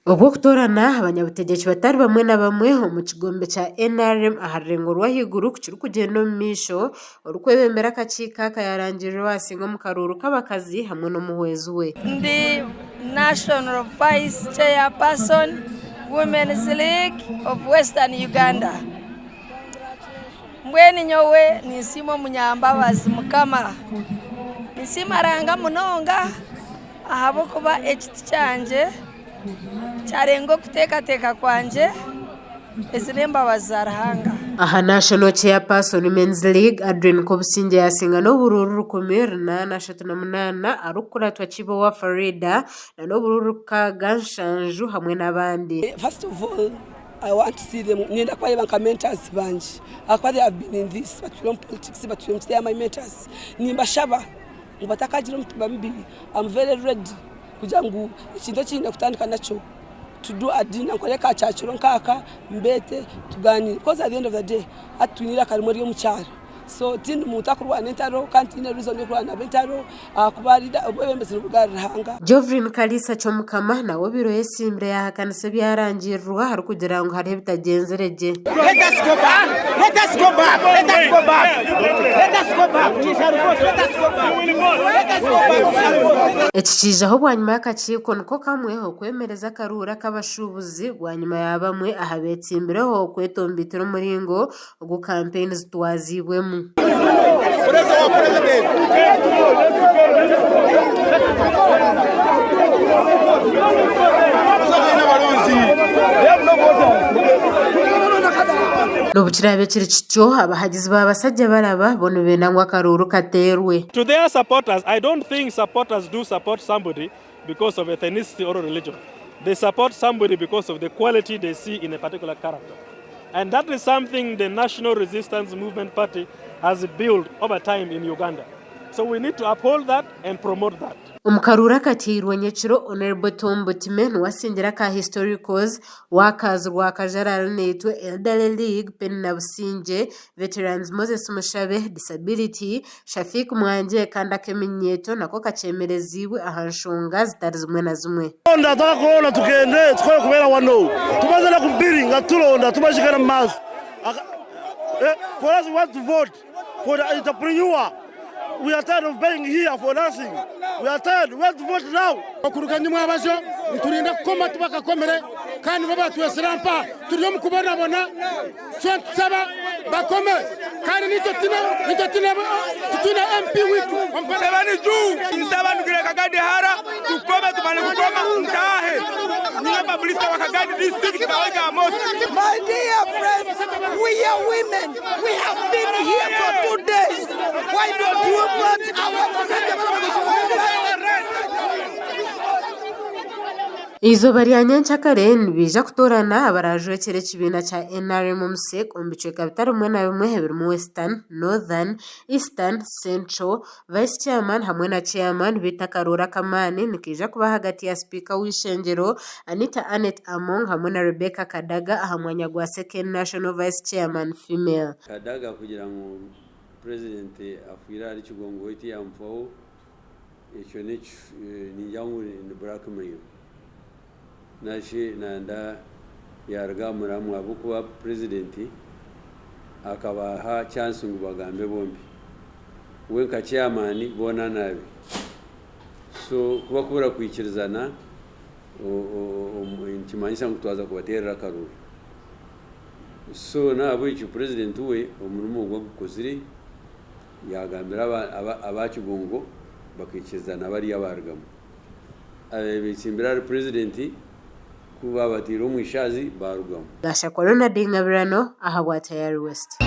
Ubwo kutorana abanyabutegetsi batari bamwe na bamwe mu kigombe cha NRM aharengo rwahiguru kiri kugenda mu misho urukwebembera akacika kayarangije wasinga mu karuru k'abakazi hamwe no muhwezi we. Ndi National Vice Chairperson Women's League of Western Uganda. Mbweni nyowe nisimo munyambabazi mukama. Nisima ranga munonga ahabo kuba ekiti cyanje cyarengo kuteka kwanje ezinemba bazarahanga. Aha National Chairperson Women's League Adrian Kobusinge yasinga no bururu rukomera na 38 arukura twachibo wa Farida na no bururu ka Ganshanju hamwe nabandi. First of all, I want to see them nienda kwa banka mentors banje. Akwadi have been in this but from politics but from they are my mentors. Nimbashaba mubatakagira mutubambi. I'm very ready kujangu ikintu kinda kutandika nacho. To do a dinner nkoreka cyaciro nkaka mbete tuganira because at the end of the day atwinira karimori yo mucyaro so tindi mutakurwa nentaro kandi ine reason yo kurana bentaro akubarida obwembese bugarahanga. Jovrin Kalisa chomukama nawo biro yesimbre yahakanise byarangirwa hari kugira ngo hari bitagenzereje. Let us go back. Let us go back. Let us go back. Let us go back. Let us go back. Ekikije aho bwanyuma y'akaciko niko kamweho kwemereza karura kabashubuzi bwanyuma yabamwe ahabetsimbireho kwetombitiro muringo ugu campaigns twazibwemu. Nobukirabe kiri kityo abahagizi babasajja baraba bono benangwa karuru katerwe. To their supporters, I don't think supporters do support somebody because of ethnicity or religion. They support somebody because of the quality they see in a particular character. And that is something the National Resistance Movement Party has built over time in Uganda. So we need to uphold that and promote that. Umukarura katirwe nyekiro Honorable Tom Botimen wasingira ka historicals wakazi rwakajarara netwe Elderly League Penina Businge Veterans Moses Mushabe Disability Shafik Mwanje kanda keminyeto nako kacemerezibwe ahanshunga zitari zimwe na zimwe. Onda takona tukende tkoye kubera wano tumaze na kubiringa turonda tumashikana mazi. For us we want to vote for the entrepreneur. We are tired of being here for nothing. We are tired. We have to vote now. Okuruganya mwabajo nturinda koma tubaka komere kandi baba tuweserampa turiyo mukubona bona 27 bakome kandi nitotina tutuna MP witu Sabani juu sabani kile kagadi hara tukome tumane kukoma mtahe nyamba polisi wakagadi district kawaga mosi. My dear friends, we are women. We have been here for 2 days. Why don't you want our Izo barianya nchakaren bija kutorana abarajwe kire kibina cha NRM Musek ombice kabitaro mwe na bimwe hebiri mu Western, Northern, Eastern, Central, Vice Chairman hamwe na Chairman bita Karura Kamani nikija kuba hagati ya Speaker w'ishengero Anita Anet Among hamwe na Rebecca Kadaga ahamwanya gwa Second National Vice Chairman Female. Kadaga kugira ngo President afwira ari kigongo iti yamfo icyo ni yangu ni Blackmail. Nashi nanda yarga muramu abukuba president akabaha chance ngo bagambe bombi wenka chairman bona nabi so kuba kubura kwikirizana intimanyisa ngutwaza kubaterera karuru so nabo iki president we umurimo gwo gukoziri yagambira abakigongo bakikizana bari yabargamo abesimbira president kuba batiro mwishazi barugamo. Gasha Corona Dingabirano aha wa Tayari West.